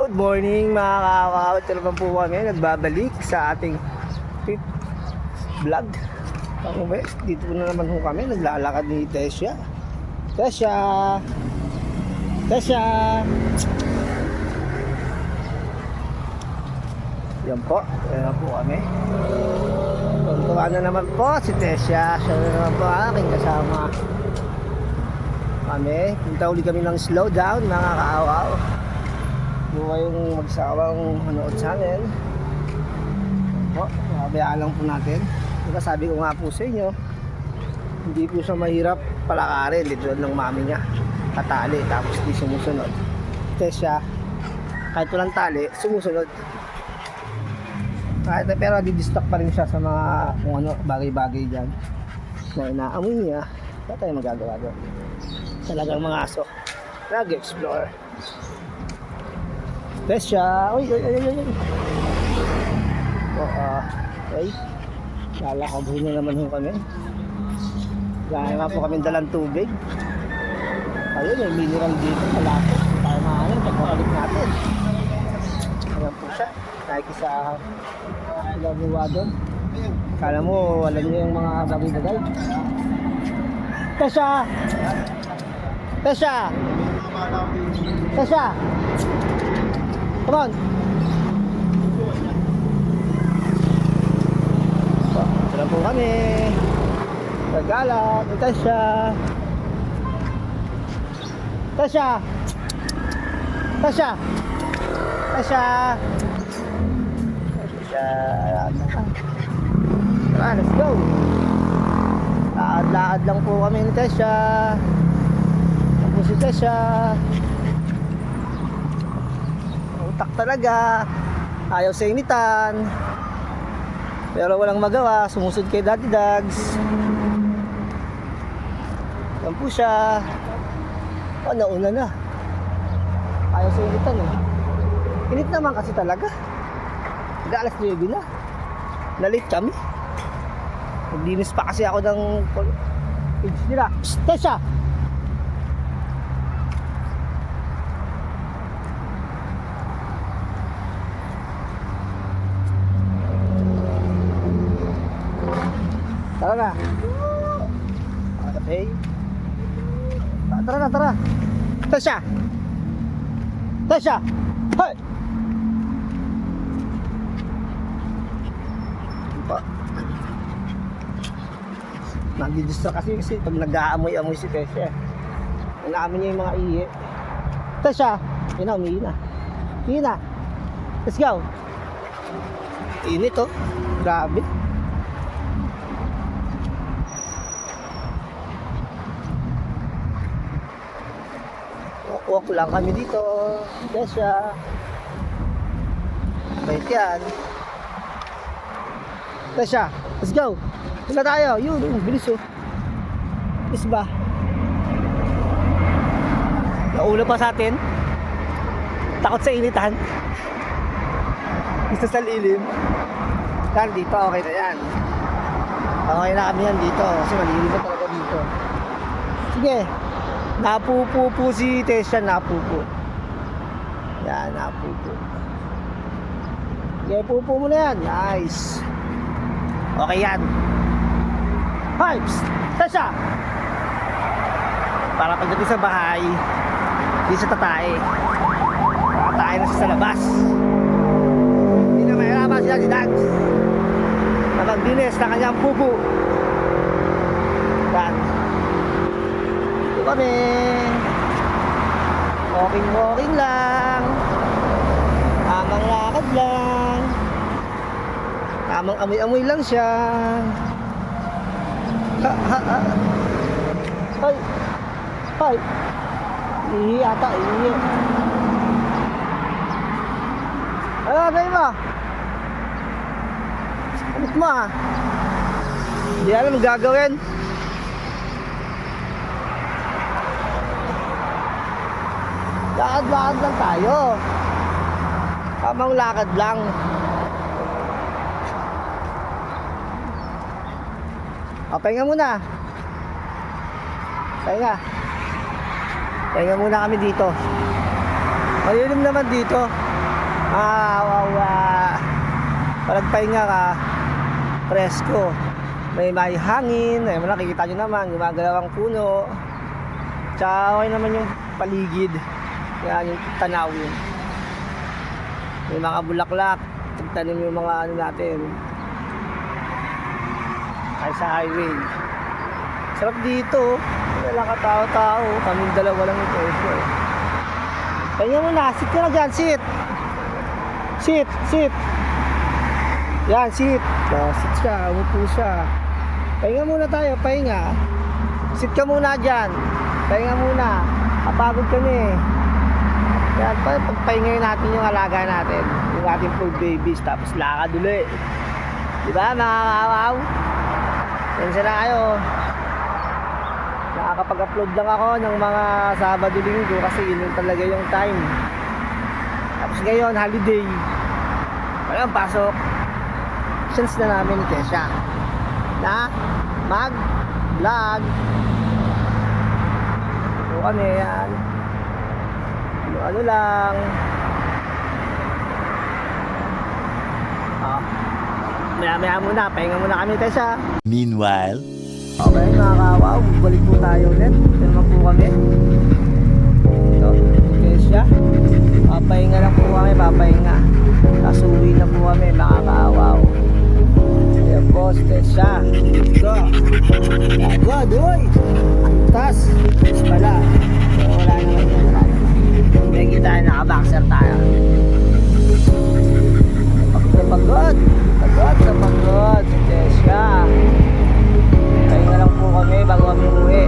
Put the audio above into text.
Good morning mga kakawat. Ito naman po kami nagbabalik sa ating trip vlog. Dito na naman po kami naglalakad ni Tesha. Yan po, yan po kami. Tuntuan na naman po si Tesha. Siya na naman po aking kasama kami. Punta uli kami ng slow down mga kaawaw. Huwag kayong magsawang manood sa amin po, mabayaan lang po natin. Diba sabi ko nga po sa inyo, hindi po siya mahirap palakarin. Dito ng mami niya katali tapos di sumusunod. Tesha kahit walang tali sumusunod. Pero di-distract pa rin siya sa mga kung ano, bagay-bagay dyan na inaamoy niya. Wala tayong magagawa doon. Talagang mga aso nag-explore. Tesha, uy. Okay. Lalakabhin na naman kami. Gaya nga po kami dalang tubig. Ayun, may mineral dito. Malapit. Hindi tayo mahalin. Pagkakalik natin. Ayan po siya. Nakikisa ilabuwa doon. Kala mo, alam niyo yung mga bagay-bagay. Tesha! Come on! Ito lang po kami. Nagala. Tesha! Tara, let's go! Laad lang po kami ni Tesha. Ako si Tesha. Utak talaga. Ayaw sa initan. Pero walang magawa. Sumusod kay Daddy Dogs. Yan po siya. Nauna na. Ayaw sa initan eh. Init naman kasi talaga. Alas 9 na. Nalit kami. Naglinis pa kasi ako ng page nila. Tesha! Tara na. Okay. Tara. Tesha! Hey! Nagdi-distract kasi pag nag-aamoy-amoy si Tesha. Inaamoy niya yung mga ihi. Tesha! Yun na, umihi na. Let's go! Init oh. Grabe. Walk lang kami dito. Tesha. Bait yan. Tesha, let's go. Sila tayo. Yun, bilis oh. Bilis ba? Nauna pa sa atin. Takot sa initan. Isa sa lilim. Yan, dito okay na yan. Okay na kami yan dito. Kasi malilim pa talaga dito. Sige. Napupo po si Tesha. Napupo. Yan, napupo. Sige, pupo mo na yan. Nice. Okay yan. Pipes! Tesha! Para pagdating sa bahay, di siya tatae. Tatae na siya sa labas. Hindi na mahirapan siya si Dags na magdinis na kanyang pupo. Yan. Ito kami. Walking lang. Tamang lakad lang. Tamang amoy-amoy lang siya. Hoy. Ihi ata, ihi. Ano gagawin mo? Anit mo ah. Hindi alam ang gagawin. Lakad-lakad lang tayo. Tamang lakad lang. Pahinga muna. Pahinga. Pahinga muna kami dito. Malilim naman dito. Wawa. Palagpahinga ka, presko. May hangin, ay nakikita nyo naman, gumagalaw ang puno. Tsaka okay naman yung paligid. Yan yung tanawin. May mga bulaklak, tagtanim yung mga ano natin. Ay sa highway. Sarap dito. Wala ka tao-tao. Kaming dalawa lang ito. Kanya mo na, sit ka na dyan, sit. Sit. Yan, sit. Sit siya, umupo siya. Pahinga muna tayo, pahinga. Sit ka muna dyan. Pahinga muna. Kapagod ka na eh. Yan, pagpahingayin natin yung alaga natin. Yung ating full babies, tapos lakad ulit. Diba, mga kawaw? Yan na kayo. Nakakapag-upload lang ako ng mga Sabado-Linggo kasi yun talaga yung time. Tapos ngayon, holiday. Walang pasok. Chance na namin ni Kesha na mag-vlog. So kami yan. Ano lang. Maya muna, pahinga muna kami Kesha. Meanwhile, Okay mga kawaw, balik po tayo ulit. Ito naman po kami. Ito, Kesha. Papahinga lang po kami, papahinga. Tapos uwi na po kami mga kawaw. Ayan po, Kesha. Go! Go, doy! Tas, pala. So, wala naman yan, wala naman. May kita naka-boxer tayo. Pagod si Kesha. Pahinga lang po kami bago kami uwi.